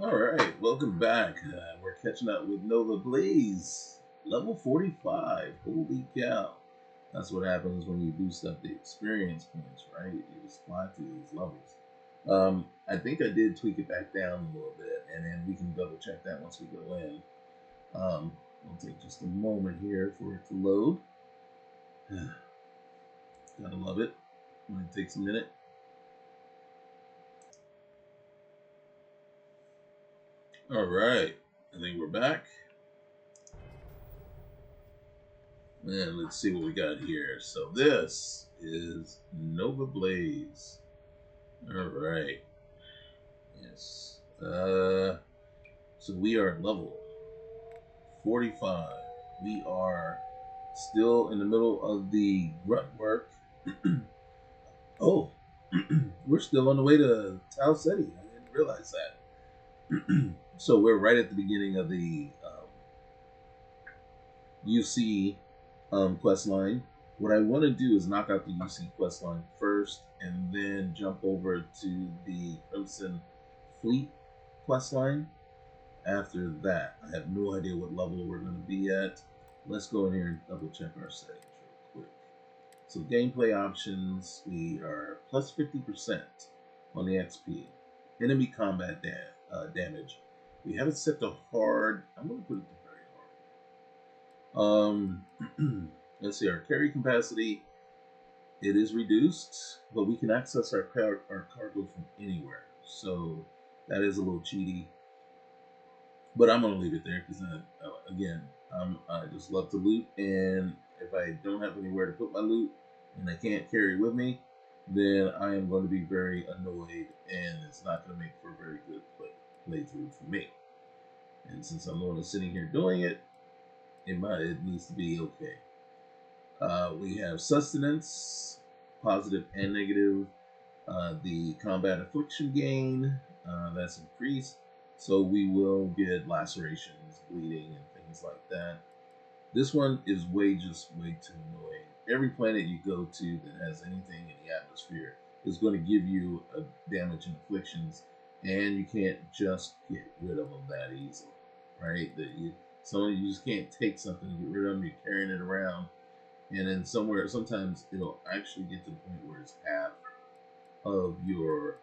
All right, welcome back. We're catching up with Nova Blaze, level 45. Holy cow. That's what happens when you boost up the experience points, right? You just fly through these levels. I think I did tweak it back down a little bit, and then we can double check that once we go in. It'll take just a moment here for it to load. Gotta love it when it takes a minute. All right, I think we're back. And let's see what we got here. So this is Nova Blaze. All right. Yes. So we are level 45. We are still in the middle of the grunt work. Oh, we're still on the way to Tau City. I didn't realize that. So we're right at the beginning of the UC quest line. What I want to do is knock out the UC quest line first and then jump over to the Crimson Fleet quest line. After that, I have no idea what level we're going to be at. Let's go in here and double check our settings real quick. So gameplay options, we are plus 50% on the XP. Enemy combat damage. We have it set to hard. I'm going to put it to very hard. Let's see, our carry capacity, it is reduced, but we can access our cargo from anywhere. So that is a little cheaty. But I'm going to leave it there because, again, I just love to loot. And if I don't have anywhere to put my loot and I can't carry with me, then I am going to be very annoyed. And it's not going to make for a very good playthrough for me. And since I'm the one that's sitting here doing it, it needs to be okay. We have sustenance, positive and negative. The combat affliction gain, that's increased. So we will get lacerations, bleeding, and things like that. This one is way too annoying. Every planet you go to that has anything in the atmosphere is going to give you a damage and afflictions, and you can't just get rid of them that easily, right? You just can't take something and get rid of them. You're carrying it around, and then sometimes it'll actually get to the point where it's half of your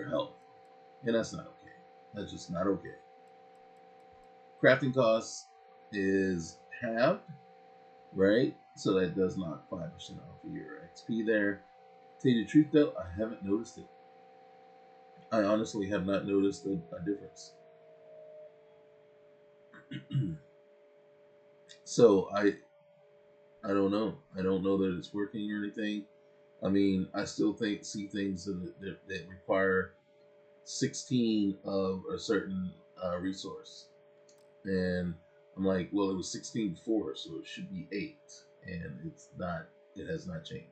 health, and that's not okay. That's just not okay. Crafting cost is halved, right? So that does knock 5% off of your XP there. Tell you the truth though, I haven't noticed it. I honestly have not noticed a difference. So I don't know. I don't know that it's working or anything. I mean, I still see things that require 16 of a certain resource. And I'm like, well, it was 16 before, so it should be 8. And it's not, it has not changed.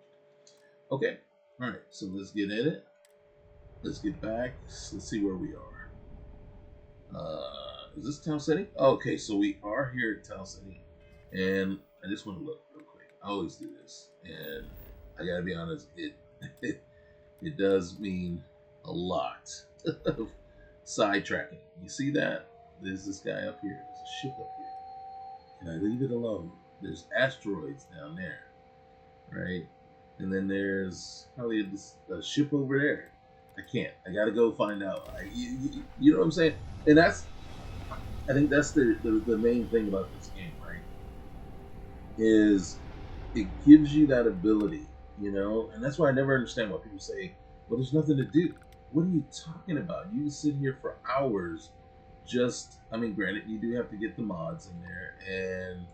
Okay, all right, so let's get in it. Let's get back. Let's see where we are. Is this Tau City? Okay, so we are here at Tau City. And I just want to look real quick. I always do this. And I gotta be honest, it does mean a lot of sidetracking. You see that? There's this guy up here. There's a ship up here. Can I leave it alone? There's asteroids down there, right? And then there's probably a ship over there. I can't. I gotta go find out. You know what I'm saying? And I think that's the main thing about this game, right? Is it gives you that ability, and that's why I never understand why people say, well, there's nothing to do. What are you talking about? You can sit here for hours. I mean, granted, you do have to get the mods in there and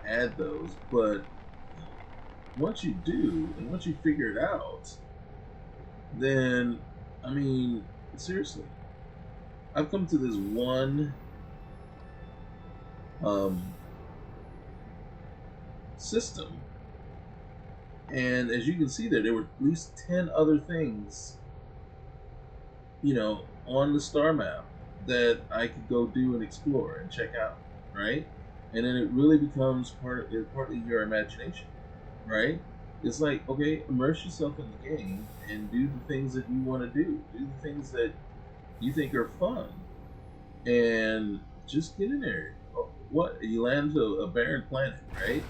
add those, but once you do and once you figure it out, then I mean, seriously, I've come to this one system. And as you can see there were at least 10 other things, on the star map that I could go do and explore and check out, right? And then it really becomes partly your imagination, right? It's like, okay, immerse yourself in the game and do the things that you want to do. Do the things that you think are fun, and just get in there. What, you land to a barren planet, right?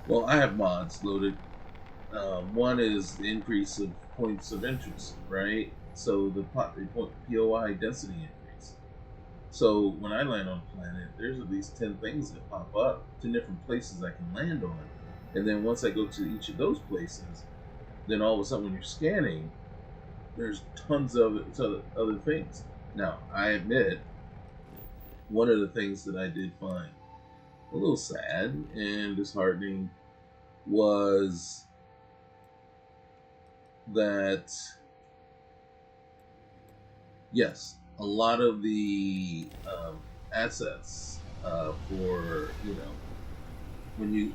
Well, I have mods loaded. One is the increase of points of interest, right? So the POI density increase. So when I land on a planet, there's at least 10 things that pop up, 10 different places I can land on. And then once I go to each of those places, then all of a sudden when you're scanning, there's tons of other things. Now, I admit, one of the things that I did find a little sad and disheartening was that, yes, a lot of the assets for, when you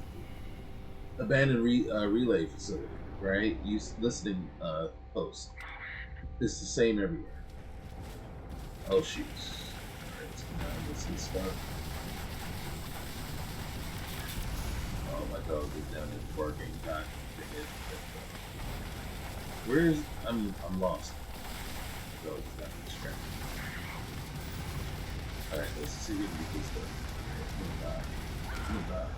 abandon relay facility, right? Use listening post. It's the same everywhere. Oh shoot! All right, let's come down. Let's get stuff. Oh, my dog is down there barking. God dang it! Where's I'm lost. The dog is got me distracted. All right, let's see if we can get this stuff. I'm gonna die.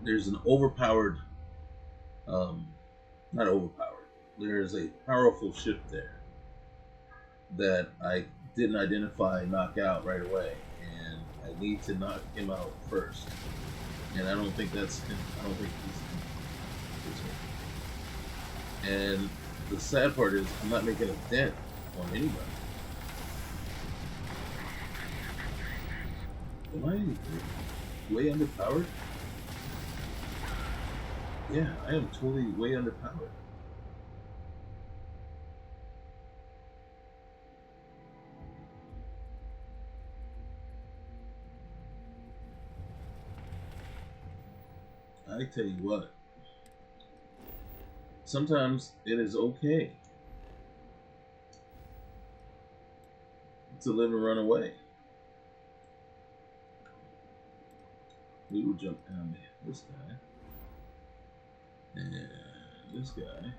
There's an overpowered, not overpowered. There's a powerful ship there that I didn't identify and knock out right away, and I need to knock him out first. And I don't think that's him. I don't think he's him. And the sad part is I'm not making a dent on anybody. Am I way underpowered? Yeah, I am totally way underpowered. I tell you what, sometimes it is okay to live and run away. We will jump down there. This guy. And this guy.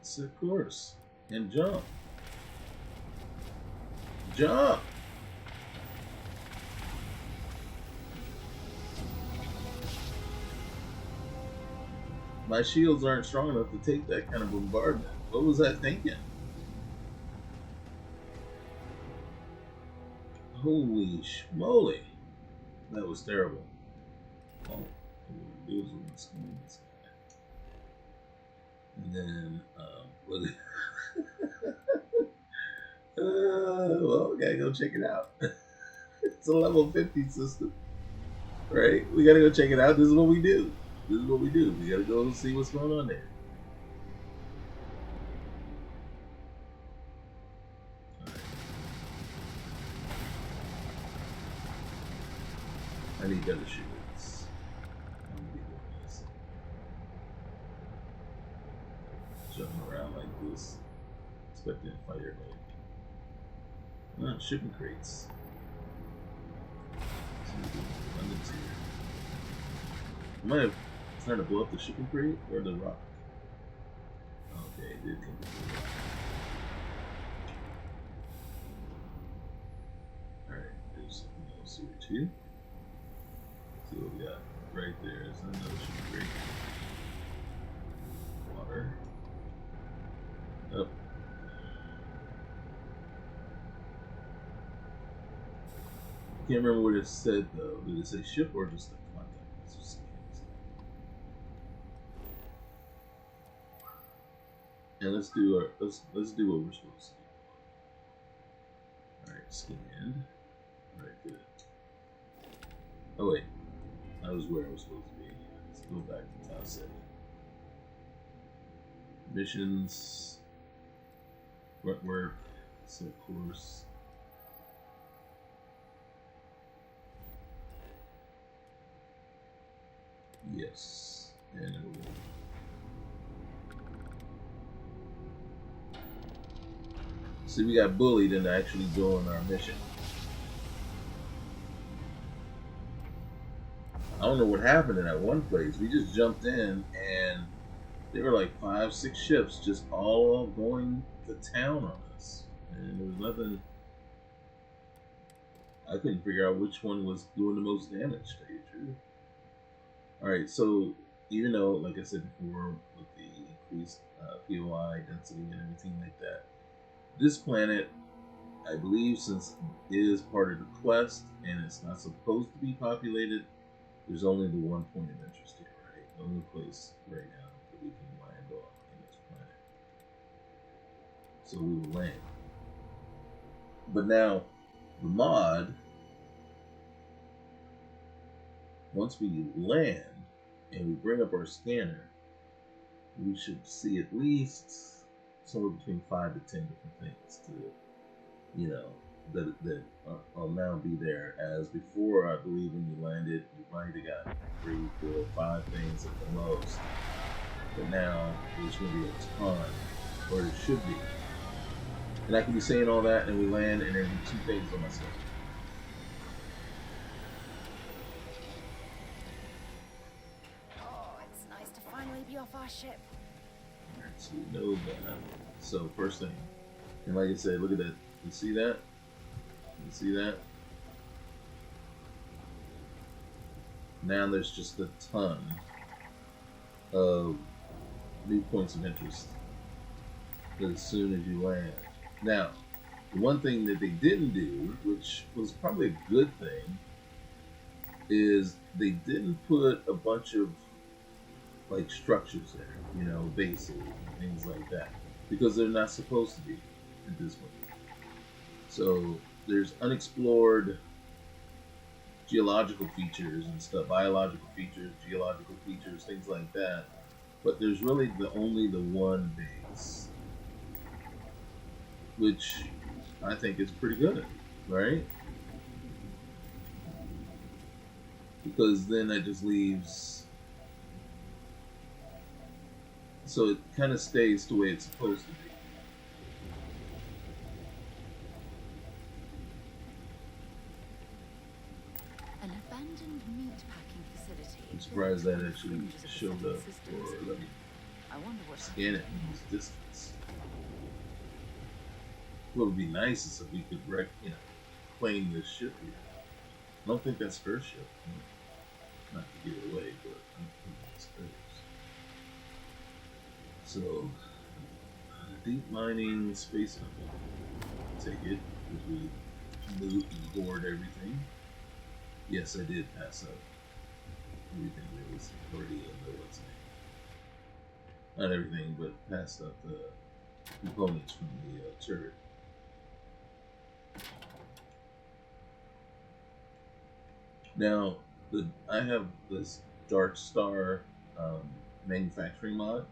Set course. And jump. Jump! My shields aren't strong enough to take that kind of bombardment. What was I thinking? Holy schmoly. That was terrible. Oh, what we're gonna do is we're gonna scan this guy. And then, look well, we gotta go check it out. It's a level 50 system. Right? We gotta go check it out. This is what we do. This is what we do. We gotta go see what's going on there. Right. I need better shields. I'm gonna be doing this. Jumping around like this. Expecting to fight everybody. Shipping crates. I might have tried to blow up the shipping crate or the rock. Okay, it did come to the rock. Alright, there's something else here too. So what we got right there is another shipping crate. Water. Up. Can't remember what it said though. Did it say ship or just the contact? And let's do our let's do what we're supposed to do. Alright, scanned. Alright, good. Oh wait. I was where I was supposed to be. Let's go back to top setting. Missions. Work. Set course. Yes. And it will. See, we got bullied into actually doing our mission. I don't know what happened in that one place. We just jumped in and there were like 5, 6 ships just all going to town on us. And there was nothing. I couldn't figure out which one was doing the most damage, to tell you the truth. Alright, so even though, like I said before, with the increased POI density and everything like that, this planet, I believe, since it is part of the quest and it's not supposed to be populated, there's only the one point of interest here, right? The only place right now that we can land on in this planet. So we will land. But now, the mod, once we land and we bring up our scanner, we should see at least somewhere between 5 to 10 different things to, you know, that will now be there. As before, I believe when you landed, you might have got 3, 4, 5 things at the most. But now there's going to be a ton, or there should be. And I can be saying all that, and we land, and there'll be 2 things on my schedule. Oh, it's nice to finally be off our ship. Alright, so we know that. So first thing, and like I said, look at that. You see that? You see that? Now there's just a ton of new points of interest as soon as you land. Now, the one thing that they didn't do, which was probably a good thing, is they didn't put a bunch of like structures there, you know, bases and things like that, because they're not supposed to be at this point. So there's unexplored geological features and stuff, biological features, geological features, things like that. But there's really only the one base, which I think is pretty good, right? Because then that just leaves, so it kind of stays the way it's supposed to be. An abandoned meat packing facility. I'm surprised that actually showed up, or let me I wonder what scan it from this distance. What would be nice is if we could claim this ship here. I don't think that's her ship. Not to give it away, but I don't think that's hers. So, deep mining space company. Take it, because we loot and board everything. Yes, I did pass up everything that was already in the what's name. Not everything, but passed up the components from the turret. Now, I have this Dark Star manufacturing mod,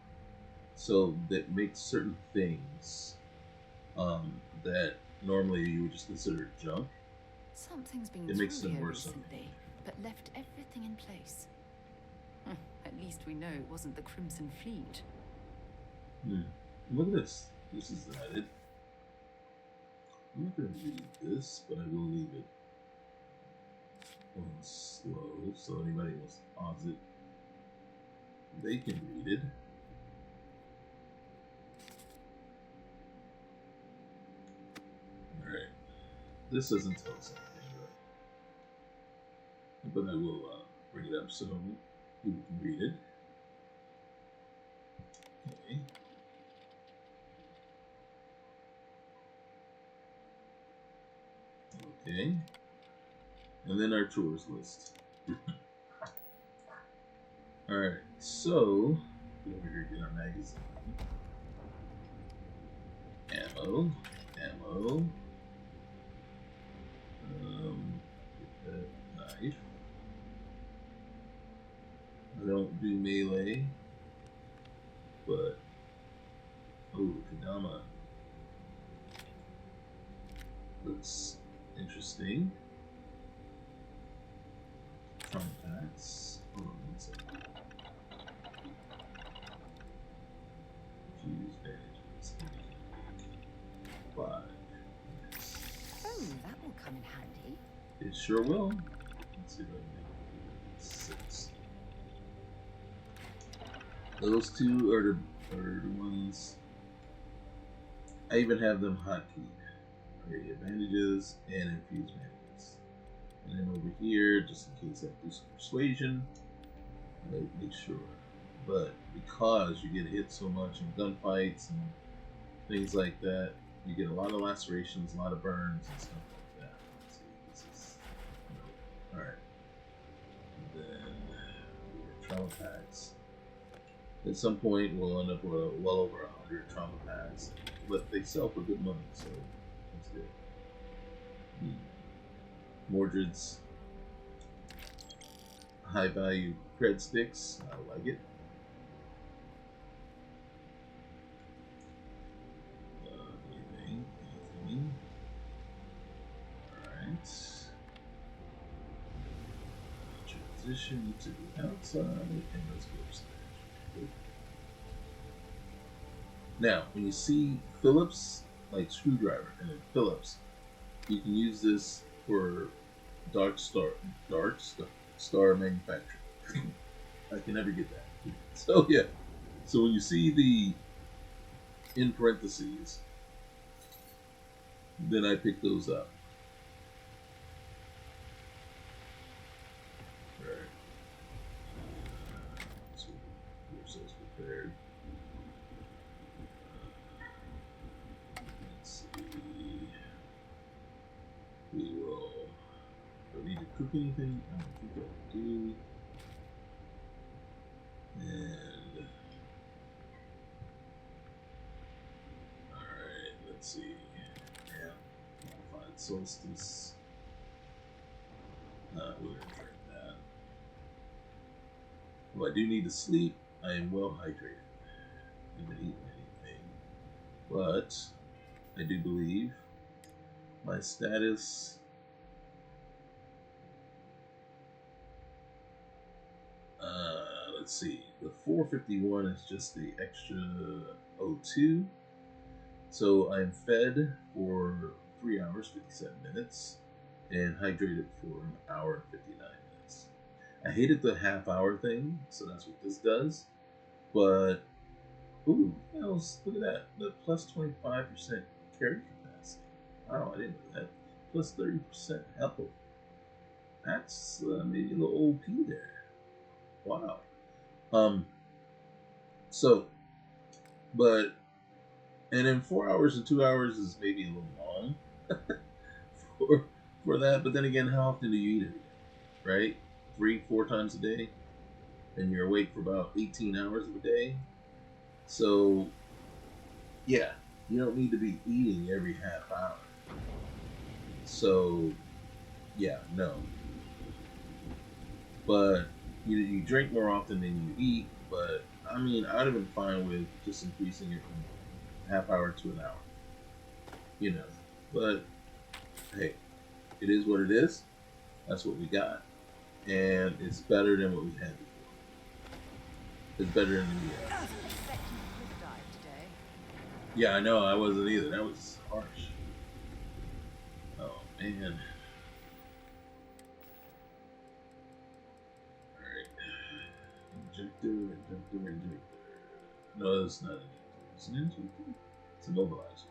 so that makes certain things that normally you would just consider junk. Something's been It makes through them here worse. recently, but left everything in place. At least we know it wasn't the Crimson Fleet. Look at this. This is added. I'm not going to read this, but I will leave it on slow, so anybody wants to pause it, they can read it. Alright. This doesn't tell us anything, but I will bring it up so people can read it. Okay. Okay. And then our tours list. Alright, so go over here, get our magazine. Ammo. Get that knife. I don't do melee, but Kadama looks interesting. Contacts. Hold on one second. Fuse bandages. 5. Oh, that will come in handy. It sure will. Let's see what I can do. 6. Those two are the ones. I even have them hotkeyed. Already advantages and infused mandates. And then over here, just in case I do some persuasion, make sure. But because you get hit so much in gunfights and things like that, you get a lot of lacerations, a lot of burns, and stuff like that. Let's see, this is alright. And then trauma packs. At some point, we'll end up with well over 100 trauma packs, but they sell for good money, so that's good. Mordred's high value cred sticks. I like it. Anything. Alright. Transition to the outside, and let's go upstairs. Now, when you see Phillips, like screwdriver, and then Phillips, you can use this for dark star manufacturing. I can never get that. So yeah. So when you see the in parentheses, then I pick those up. Alright. So yourselves prepared. Let's see. We will. Do I need to cook anything? I don't think I do. And alright, let's see. Yeah, modified solstice. We're gonna drink that. Well, I do need to sleep. I am well hydrated. I haven't eaten anything. But I do believe my status. Let's see. The 451 is just the extra O2. So I'm fed for 3 hours, 57 minutes, and hydrated for an hour and 59 minutes. I hated the half-hour thing, so that's what this does. But, ooh, look at that. The plus 25% carry capacity. Wow, I didn't know that. Plus 30% health. That's maybe a little OP there. Wow. So, but, and then 4 hours and 2 hours is maybe a little long for that. But then again, how often do you eat it? Right? 3-4 times a day, and you're awake for about 18 hours of a day. So, yeah, you don't need to be eating every half hour. So, yeah, no. But you drink more often than you eat. But I mean, I'd have been fine with just increasing it from half hour to an hour. You know, but hey, it is what it is. That's what we got, and it's better than what we had before. It's better than the. Yeah, I know. I wasn't either. That was harsh. Oh man. Injector. No, it's not an injector. It's an injector. It's an immobilizer.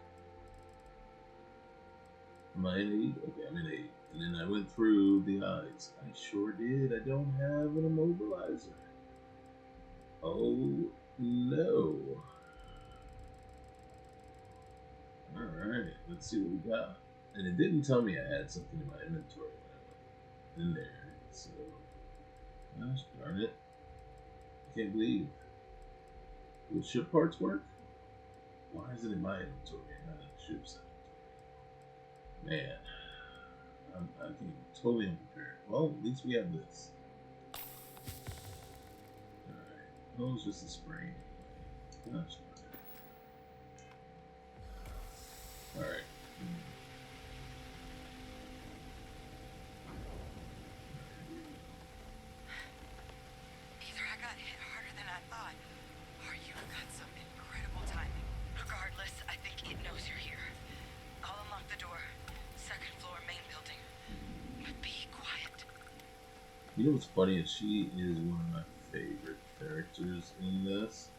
Am I in 8? Okay, I'm in 8. And then I went through the eyes. I sure did. I don't have an immobilizer. Oh, no. Alright, let's see what we got. And it didn't tell me I had something in my inventory when I went in there. So, gosh darn it. I can't believe. Will ship parts work? Why is it in my inventory and not in the ship's inventory? Man, I'm totally unprepared. Well, at least we have this. Alright. Oh, it's just a spring. Gosh. Alright. Either I got hit harder than I thought, or you got some incredible timing. Regardless, I think it knows you're here. I'll unlock the door. Second floor, main building. But be quiet. You know what's funny is she is one of my favorite characters in this.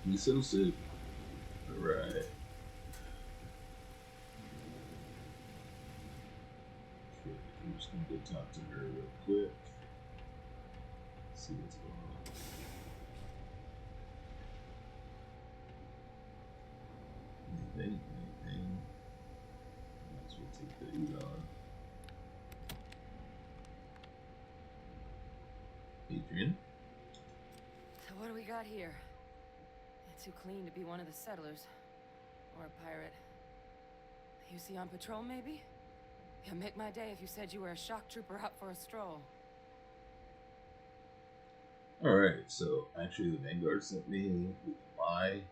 Miso Soup. Alright. Okay, I'm just gonna go talk to her real quick. See what's going on. Anything. Might as well take the heat on. Adrian? So what do we got here? Too clean to be one of the settlers. Or a pirate. You see on patrol, maybe? You'd make my day if you said you were a shock trooper out for a stroll. Alright, so actually the Vanguard sent me with a lie.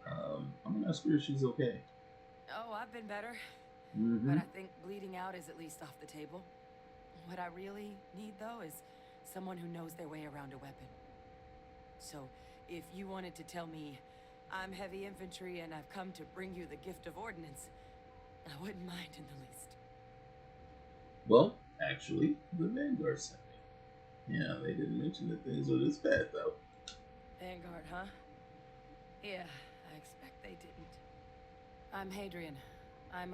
I'm gonna ask her if she's okay. Oh, I've been better. Mm-hmm. But I think bleeding out is at least off the table. What I really need, though, is someone who knows their way around a weapon. So, if you wanted to tell me, I'm heavy infantry and I've come to bring you the gift of ordnance, I wouldn't mind in the least. Well, actually, the Vanguard sent me. Yeah, they didn't mention that things were this bad, though. Vanguard, huh? Yeah, I expect they didn't. I'm Hadrian. I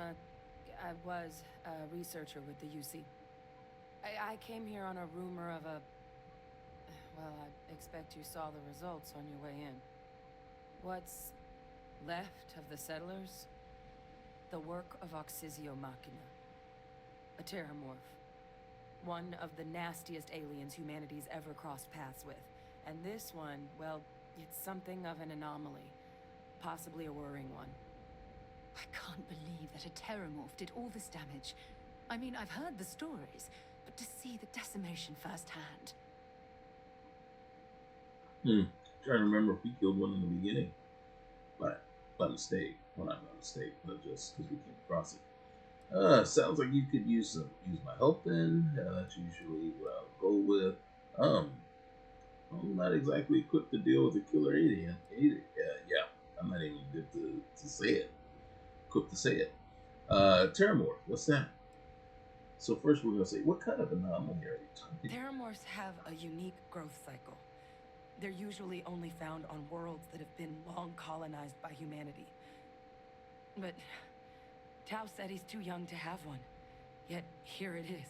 was a researcher with the UC. I came here on a rumor of a... Well, I expect you saw the results on your way in. What's left of the settlers? The work of Oxysio Machina. A Terrormorph. One of the nastiest aliens humanity's ever crossed paths with. And this one, well, it's something of an anomaly. Possibly a worrying one. I can't believe that a Terrormorph did all this damage. I mean, I've heard the stories, but to see the decimation firsthand. Trying to remember if we killed one in the beginning. But by mistake. Well, not by mistake, but just because we came across it. Sounds like you could use my help then. That's usually what I'll go with. I'm not exactly equipped to deal with a killer alien. Yeah, I'm not even good to say it. Equipped to say it. Terrormorph, what's that? So first we're gonna say, what kind of anomaly are you talking? Terrormorphs have a unique growth cycle. They're usually only found on worlds that have been long colonized by humanity. But Tao said he's too young to have one. Yet here it is.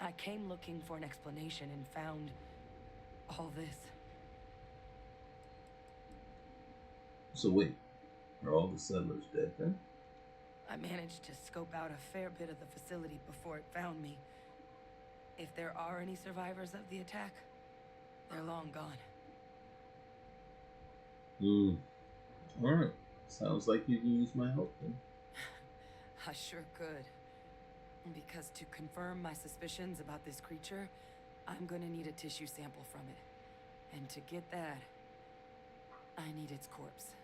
I came looking for an explanation and found all this. So wait, are all the settlers dead then? I managed to scope out a fair bit of the facility before it found me. If there are any survivors of the attack, they're long gone. Alright. Sounds like you can use my help then. I sure could. Because to confirm my suspicions about this creature, I'm gonna need a tissue sample from it. And to get that, I need its corpse.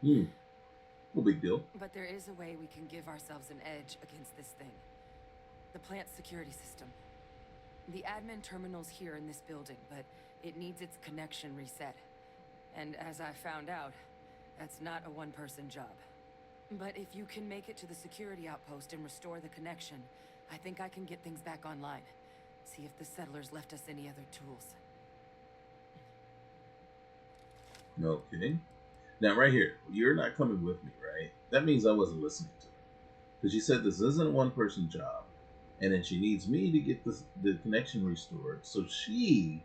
No big deal. But there is a way we can give ourselves an edge against this thing. The plant's security system. The admin terminal's here in this building, but it needs its connection reset. And as I found out, that's not a one-person job. But if you can make it to the security outpost and restore the connection, I think I can get things back online. See if the settlers left us any other tools. Okay. Now right here, you're not coming with me, right? That means I wasn't listening to her. Because she said this isn't a one-person job. And then she needs me to get the connection restored so she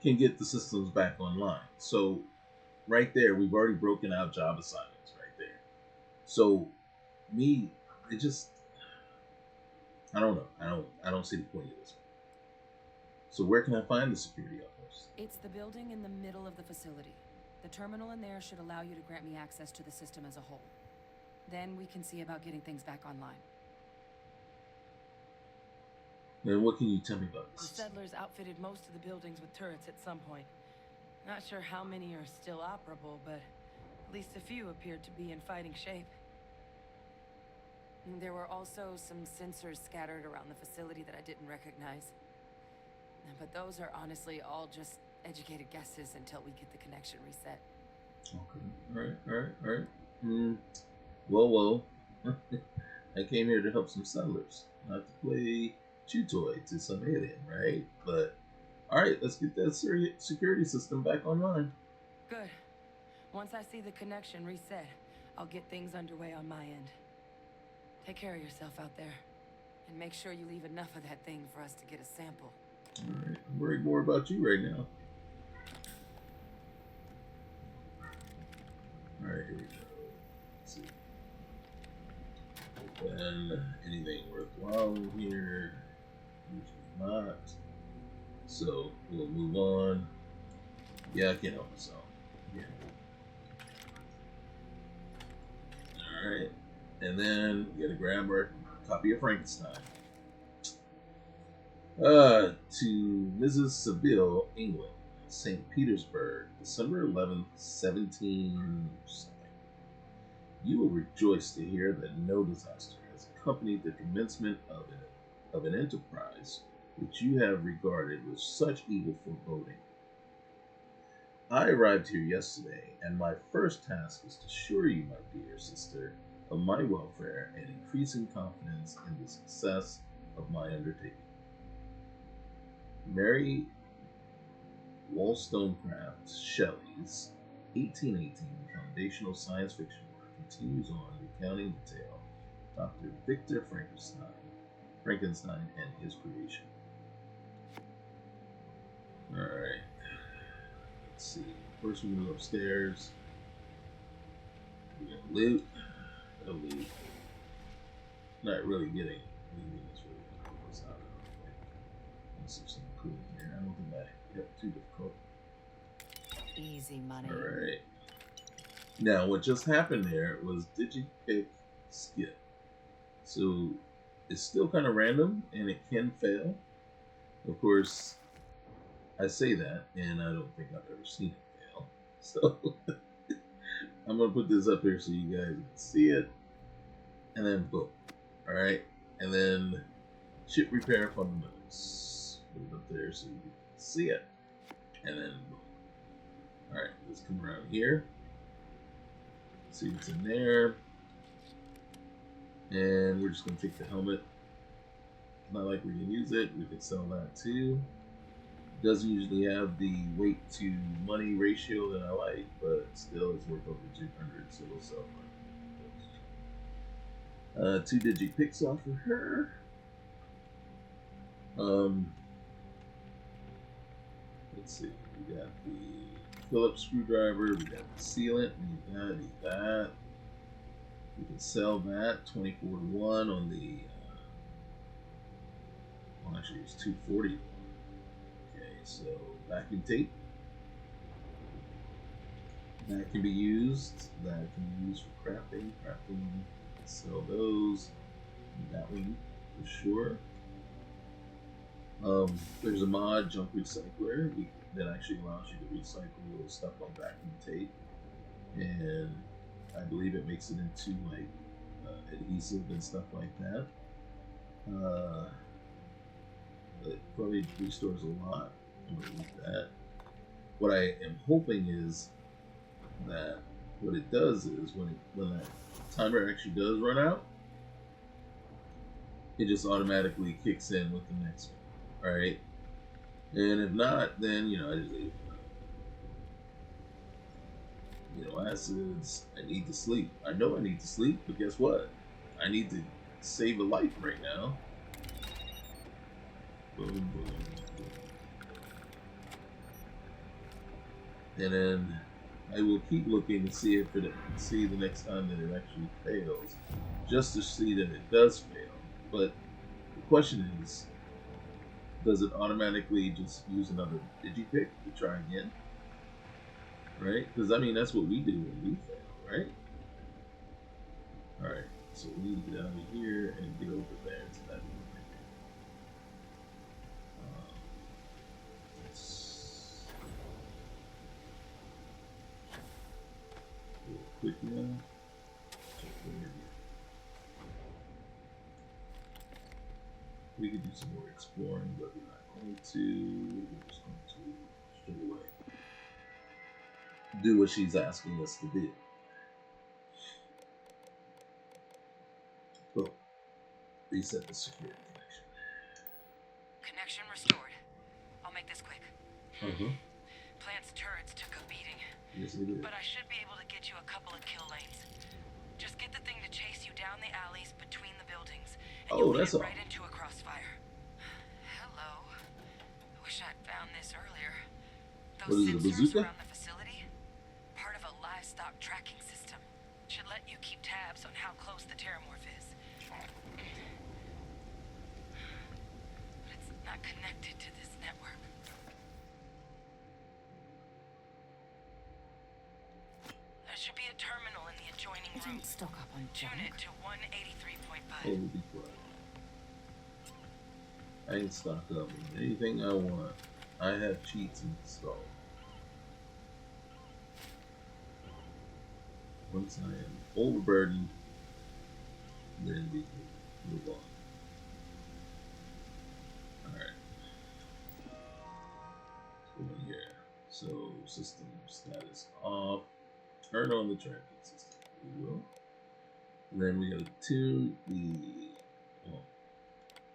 can get the systems back online. So right there, we've already broken out job assignments right there. So me, it just, I don't know. I don't see the point of this one. So where can I find the security outpost? It's the building in the middle of the facility. The terminal in there should allow you to grant me access to the system as a whole. Then we can see about getting things back online. And what can you tell me about The this? settlers outfitted most of the buildings with turrets at some point. Not sure how many are still operable, but at least a few appeared to be in fighting shape. And there were also some sensors scattered around the facility that I didn't recognize. But those are honestly all just educated guesses until we get the connection reset. Okay. All right. Well. I came here to help some settlers, not to play chew toy to some alien, right? But alright, let's get that security system back online. Good. Once I see the connection reset, I'll get things underway on my end. Take care of yourself out there. And make sure you leave enough of that thing for us to get a sample. Alright, I'm worried more about you right now. Alright, here we go. Let's see. Open anything worthwhile in here. Usually not. So we'll move on. Yeah, I can't help myself. Yeah. Alright. And then we gotta grab our copy of Frankenstein. To Mrs. Seville, England, St. Petersburg, December 11th, 17 something. You will rejoice to hear that no disaster has accompanied the commencement of an enterprise which you have regarded with such evil foreboding. I arrived here yesterday, and my first task is to assure you, my dear sister, of my welfare and increasing confidence in the success of my undertaking. Mary Wollstonecraft Shelley's 1818 foundational science fiction work continues on, recounting the tale of Dr. Victor Frankenstein and his creation. Alright. Let's see. First we move upstairs. We got loot. No loot. Not really getting anything that's really going to help us out. Let's see something cool in here. I don't think I got too difficult. Easy money. Alright. Now, what just happened there was DigiPick skip. So, it's still kind of random, and it can fail. Of course, I say that, and I don't think I've ever seen it fail. So, I'm going to put this up here so you guys can see it. And then, boom. Alright? And then, ship repair fundamentals. Put it up there so you can see it. And then, boom. Alright, let's come around here. See what's in there. And we're just going to take the helmet. Not like we can use it. We can sell that too. Doesn't usually have the weight to money ratio that I like, but still it's worth over 200, so we'll sell it. 2 digit picks off of her. Let's see. We got the Phillips screwdriver. We got the sealant. Need that. We can sell that 24 to 1 on the. Well, actually, it's 240. Okay, so vacuum tape. That can be used. That can be used for crafting. Sell those. That one for sure. There's a mod, Junk Recycler, that actually allows you to recycle stuff like vacuum tape, and I believe it makes it into like adhesive and stuff like that. It probably restores a lot. I'm gonna leave that. What I am hoping is that what it does is when that timer actually does run out, it just automatically kicks in with the next one. Alright? And if not, then, I just leave it. Acids, I need to sleep. I know I need to sleep, but guess what? I need to save a life right now. Boom, boom, boom. And then I will keep looking to see see the next time that it actually fails, just to see that it does fail. But the question is, does it automatically just use another digipick to try again? Right? Because that's what we do when we fail, right? Alright, so we need to get out of here and get over there to that one right there. Let's real quick now. Check over here. We could do some more exploring, but we're not going to. We're just going to straight away do what she's asking us to do. Cool. Reset the security connection. Connection restored. I'll make this quick. Uh-huh. Plant's turrets took a beating. Yes, it is. But I should be able to get you a couple of kill lanes. Just get the thing to chase you down the alleys between the buildings, and you'll That's get all. right into a crossfire. Hello. I wish I'd found this earlier. What is it, a Those sensors bazooka? around the facility, part of a livestock tracking system, should let you keep tabs on how close the Terrormorph is. But it's not connected to this network. There should be a terminal in the adjoining I room. don't stock up on Tune junk. it to 183.5. Oh, be quiet. I ain't stocked up on anything I want. I have cheats installed. Once I am overburdened, then we can move on. Alright. Go in here. So, system status off. Turn on the tracking system. We will. And then we gotta tune the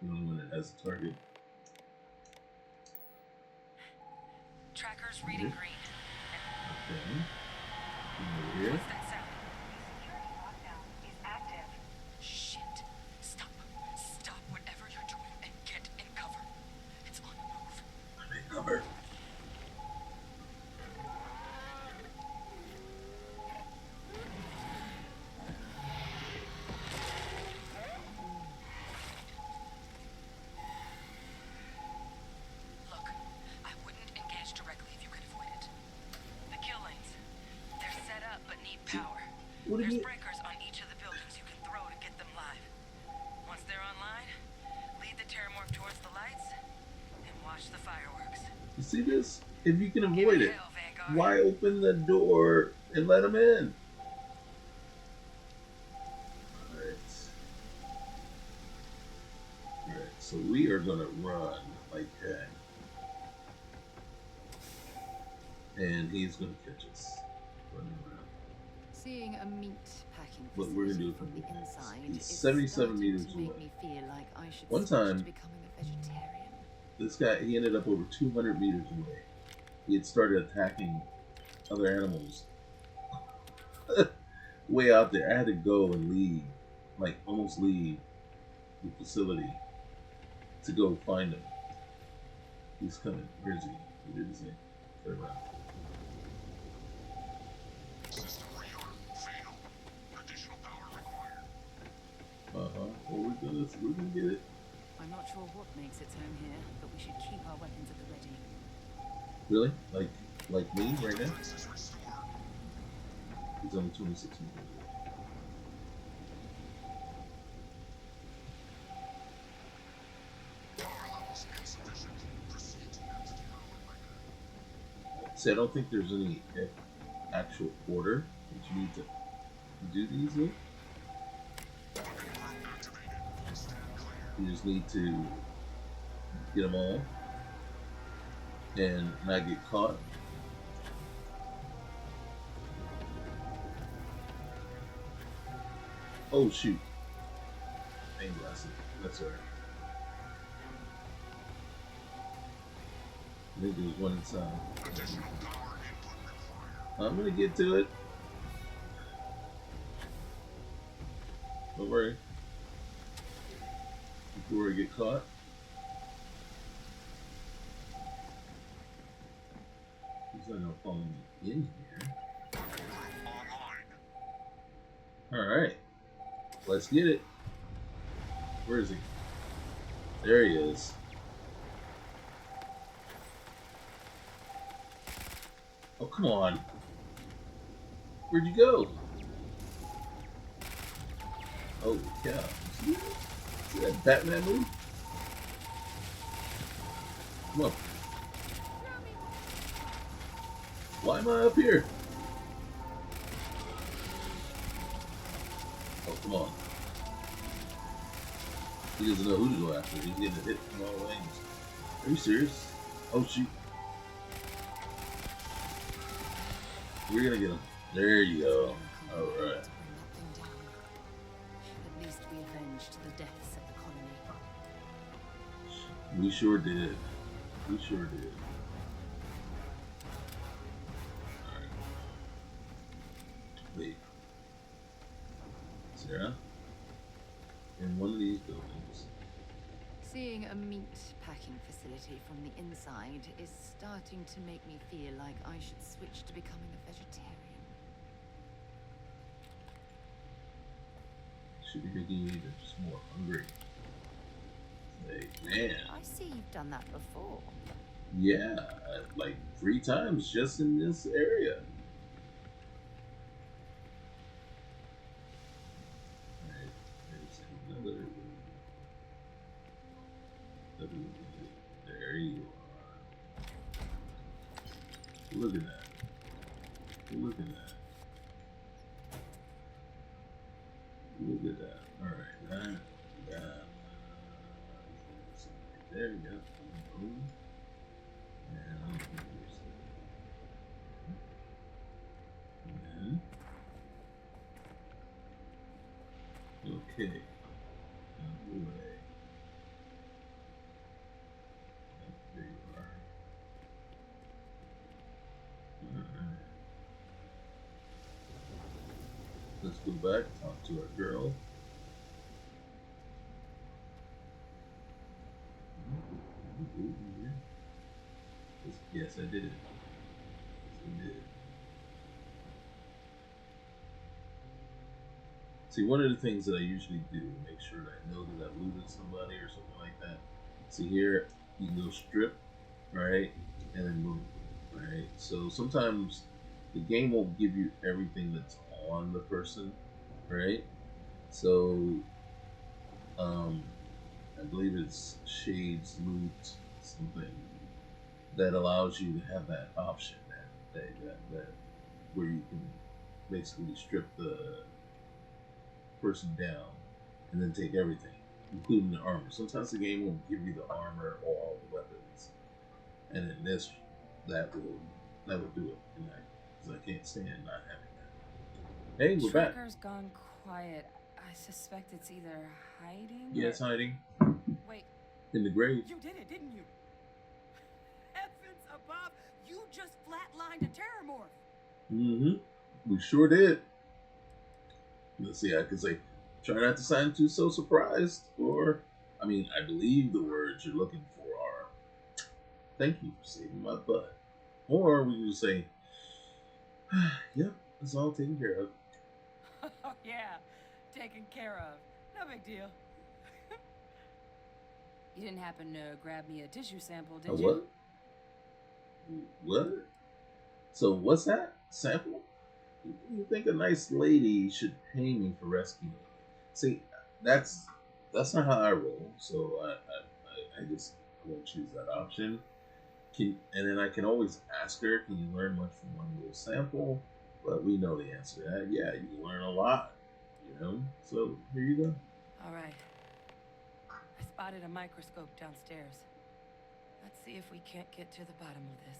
only one that has a target. Tracker's reading green. Okay. Over here. What's that sound? Security lockdown is active. Shit. Stop. Stop whatever you're doing and get in cover. It's on the move. I'm in cover. Look, I wouldn't engage directly if you could avoid it. The kill lanes. They're set up but need power. What do There's you- breakers on each of the buildings you can throw to get them live. Once they're online, lead the Terrormorph towards the lights and watch the fireworks. You see this? If you can Give avoid me it, hell, Vanguard. why open the door and let them in? Alright, so we are gonna run like that. And he's gonna catch us running around. Seeing a meat packing What we're gonna facility do from from the here. inside He's is 77 starting meters to make away. me feel like I should One switch time- to becoming a vegetarian. This guy, he ended up over 200 meters away. He had started attacking other animals way out there. I had to go and leave, like almost leave the facility to go find him. He's coming. Where is he? He didn't say. Turn around. System rearm failed. Additional power required. Well, we're gonna get it. I'm not sure what makes its home here, but we should keep our weapons at the ready. Really? Like me right now? Defenses restored. He's only 26 meters away. Power levels insufficient. Proceed to net zero limit. See, I don't think there's any actual order that you need to do these in. Weapon group activated. Stand clear. You just need to get them all and not get caught. Oh shoot! Pain glasses. That's alright. I think there's one inside. Additional power input required. I'm gonna get to it. Don't worry. Before I get caught. He's not gonna follow me in here. Weapon group online. Alright. Let's get it. Where is he? There he is. Oh, come on. Where'd you go? Holy cow. See that Batman move? Come on. Why am I up here? Oh, come on. He doesn't know who to go after. He's getting hit from all lanes. Are you serious? Oh, shoot. We're gonna get him. There you go. Alright. At least we avenged the deaths at the We sure did. We sure did. Alright. Wait. Sarah? In one of these buildings. Seeing a meat packing facility from the inside is starting to make me feel like I should switch to becoming a vegetarian. Should be making you even just more hungry. Like, man. I see you've done that before. Yeah, like 3 times just in this area. Alright, there's another room. There you are. Look at that. Look at that. Look at that. Alright, that. There you go. Boom. And I'm gonna use that. And then, okay. Out of the way. There you are. Alright. Let's go back, talk to our girl. Yes, I did. Yes, I did. See, one of the things that I usually do to make sure that I know that I've looted somebody or something like that. See here, you can go strip, right, and then move, right. So sometimes the game won't give you everything that's on the person, right. So, I believe it's Shades Loot something that allows you to have that option that where you can basically strip the person down and then take everything, including the armor. Sometimes the game won't give you the armor or all the weapons, and in this, that will do it. Because I can't stand not having that. Hey, we're back. Tracker's gone quiet. I suspect it's either hiding. Yeah, it's hiding Wait, in the grave. you did it, didn't you? Heavens above! You just flatlined a Terrormorph. Mm-hmm. We sure did. Let's see. I can say, try not to sound too so surprised, or I mean, I believe the words you're looking for are, "Thank you for saving my butt," or we can just say, "Yep, it's all taken care of." Oh yeah, taken care of. No big deal. You didn't happen to grab me a tissue sample, did A you? what? What? So what's that? Sample? You think a nice lady should pay me for rescuing me? See, that's not how I roll. So I just won't choose that option. And then I can always ask her, "Can you learn much from one little sample?" But we know the answer to that. Yeah, you can learn a lot. So here you go. All right. I spotted a microscope downstairs. Let's see if we can't get to the bottom of this.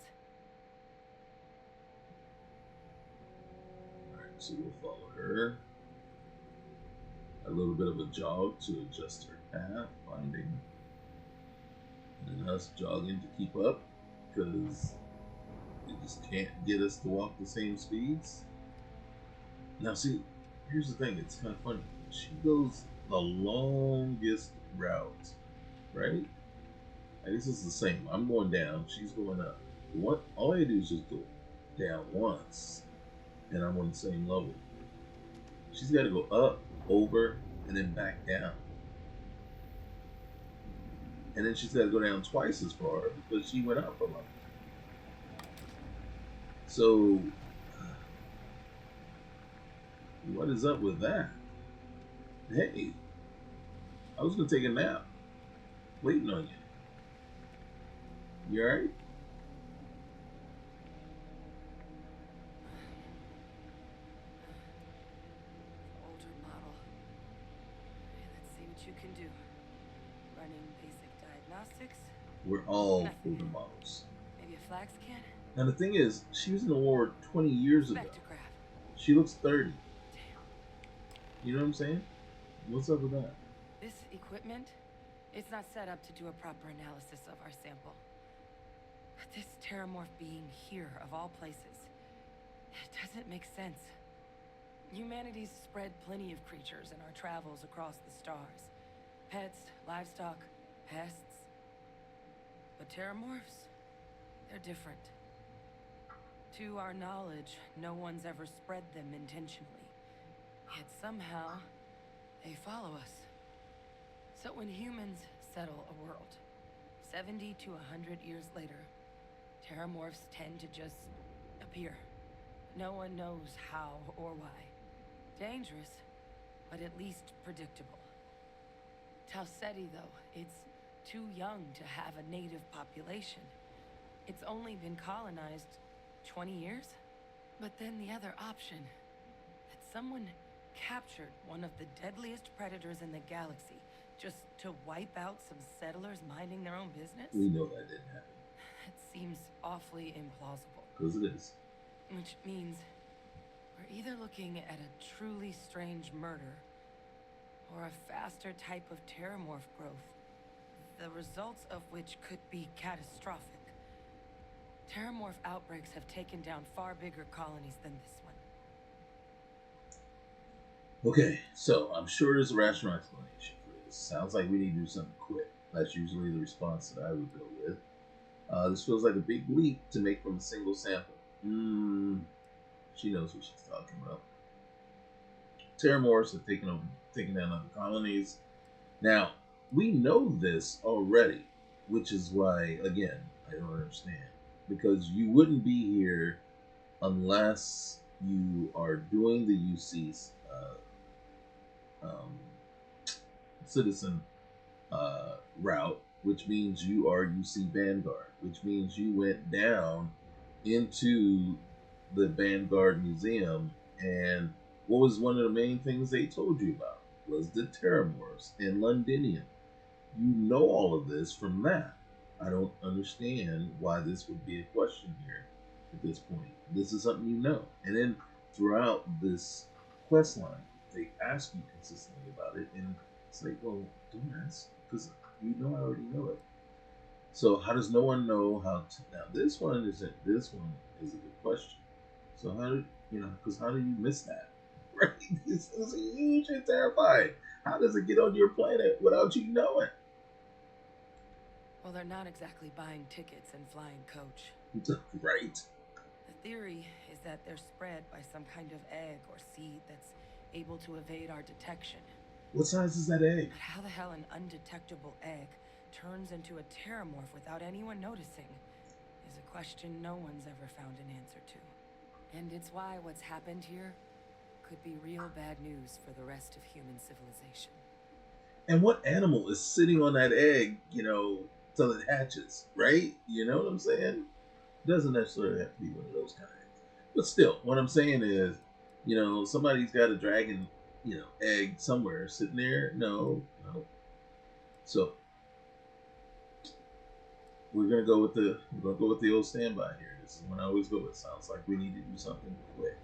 All right, so we'll follow her. A little bit of a jog to adjust her path, finding, and then us jogging to keep up, because it just can't get us to walk the same speeds. Now, see, here's the thing. It's kind of funny. She goes the longest route, right? I guess it's the same. I'm going down. She's going up. All I do is just go down once, and I'm on the same level. She's got to go up, over, and then back down. And then she's got to go down twice as far because she went up a level. So, what is up with that? Hey, I was going to take a nap. Waiting on you. You alright? Older model. Okay, let's see what you can do. Running basic diagnostics. We're all Nothing. older models. Maybe a flax can? Now the thing is, she was in the war 20 years ago. Spectrograph. She looks 30. Damn. You know what I'm saying? What's up with that? This equipment It's not set up to do a proper analysis of our sample. But this Terrormorph being here, of all places, it doesn't make sense. Humanity's spread plenty of creatures in our travels across the stars. Pets, livestock, pests. But Terrormorphs, they're different. To our knowledge, no one's ever spread them intentionally. Yet somehow, they follow us. So when humans settle a world, 70 to 100 years later, Terrormorphs tend to just appear. No one knows how or why. Dangerous, but at least predictable. Talseti, though, it's too young to have a native population. It's only been colonized 20 years? But then the other option, that someone captured one of the deadliest predators in the galaxy just to wipe out some settlers minding their own business? We know that didn't happen. That seems awfully implausible. Because it is. Which means we're either looking at a truly strange murder or a faster type of Terrormorph growth, the results of which could be catastrophic. Terrormorph outbreaks have taken down far bigger colonies than this one. Okay, so I'm sure there's a rational explanation for this. Sounds like we need to do something quick. That's usually the response that I would go with. This feels like a big leap to make from a single sample. She knows what she's talking about. Terrormorphs have taken down other colonies. Now, we know this already, which is why, again, I don't understand. Because you wouldn't be here unless you are doing the UC's citizen route, which means you are UC Vanguard, which means you went down into the Vanguard Museum, and what was one of the main things they told you about was the Terrormorphs and Londinium. You know all of this from that. I don't understand why this would be a question here at this point. This is something you know. And then throughout this quest line, they ask you consistently about it, and it's like, well, don't ask, because you know I already know it. So how does no one know how to... Now, this one is a good question. So how do because how do you miss that? Right? This is huge and terrifying. How does it get on your planet without you knowing? Well, they're not exactly buying tickets and flying coach. Right. The theory is that they're spread by some kind of egg or seed that's able to evade our detection. What size is that egg? But how the hell an undetectable egg turns into a Terrormorph without anyone noticing is a question no one's ever found an answer to. And it's why what's happened here could be real bad news for the rest of human civilization. And what animal is sitting on that egg, till it hatches, right? You know what I'm saying? It doesn't necessarily have to be one of those kind of eggs. But still, what I'm saying is, somebody's got a dragon, egg somewhere sitting there. No. So we're gonna go with the old standby here. This is one I always go with. Sounds like we need to do something quick.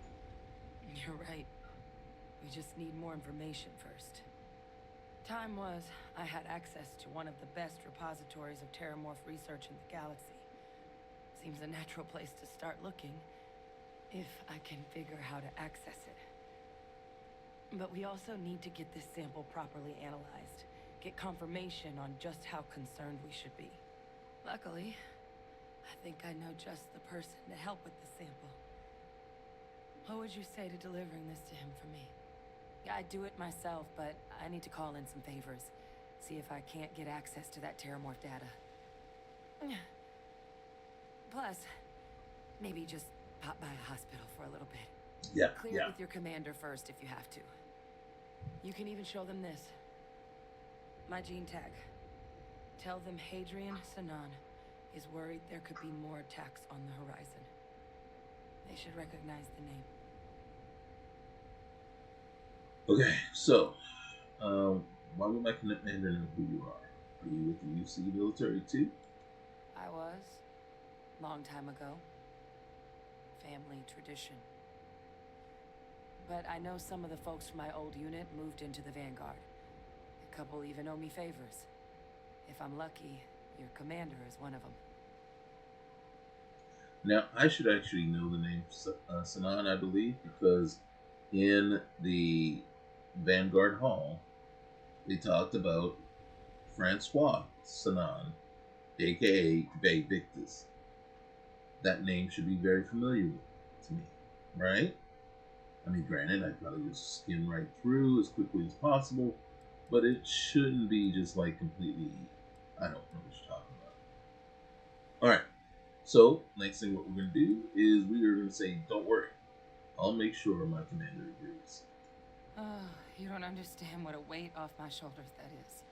You're right. We just need more information first. Time was, I had access to one of the best repositories of Terrormorph research in the galaxy. Seems a natural place to start looking, if I can figure how to access it. But we also need to get this sample properly analyzed, get confirmation on just how concerned we should be. Luckily, I think I know just the person to help with the sample. What would you say to delivering this to him for me? I'd do it myself, but I need to call in some favors. See if I can't get access to that Terrormorph data. Plus, maybe just pop by a hospital for a little bit. Yeah. Clear it with your commander first if you have to. You can even show them this. My gene tag. Tell them Hadrian Sanan is worried there could be more attacks on the horizon. They should recognize the name. Okay, so, why would my commander know who you are? Are you with the UC military too? I was. Long time ago. Family tradition. But I know some of the folks from my old unit moved into the Vanguard. A couple even owe me favors. If I'm lucky, your commander is one of them. Now, I should actually know the name Sinan, I believe, because in the Vanguard Hall, they talked about Francois Sinan, aka Victus. That name should be very familiar to me, right? I mean, granted, I'd probably just skim right through as quickly as possible, but it shouldn't be just like completely, I don't know what you're talking about. Alright, so next thing what we're going to do is we are going to say, don't worry, I'll make sure my commander agrees. Oh, you don't understand what a weight off my shoulders that is.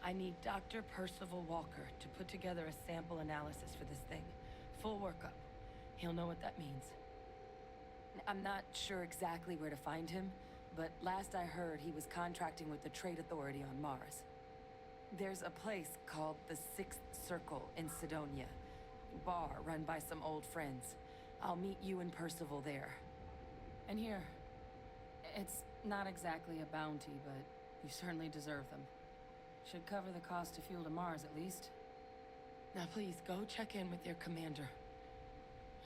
I need Dr. Percival Walker to put together a sample analysis for this thing. Full workup. He'll know what that means. I'm not sure exactly where to find him, but last I heard he was contracting with the Trade Authority on Mars. There's a place called the Sixth Circle in Sidonia. Bar run by some old friends. I'll meet you and Percival there. And here, it's not exactly a bounty, but you certainly deserve them. Should cover the cost of fuel to Mars at least. Now please, go check in with your commander.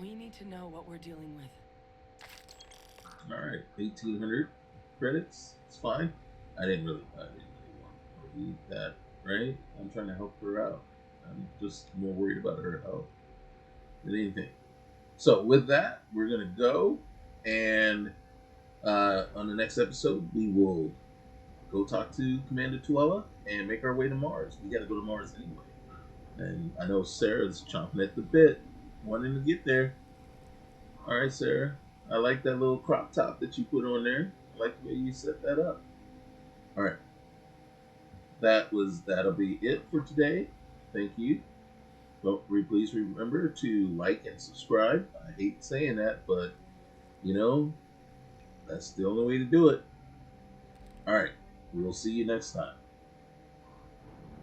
We need to know what we're dealing with. Alright, 1,800 credits. It's fine. I didn't really want to read that, right? I'm trying to help her out. I'm just more worried about her health than anything. So with that, we're going to go, and on the next episode, we will go talk to Commander Tuella and make our way to Mars. We got to go to Mars anyway. And I know Sarah's chomping at the bit, wanting to get there. Alright, Sarah. I like that little crop top that you put on there. I like the way you set that up. Alright. That'll be it for today. Thank you. Please remember to like and subscribe. I hate saying that, but you know, that's the only way to do it. Alright. We'll see you next time.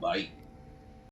Bye.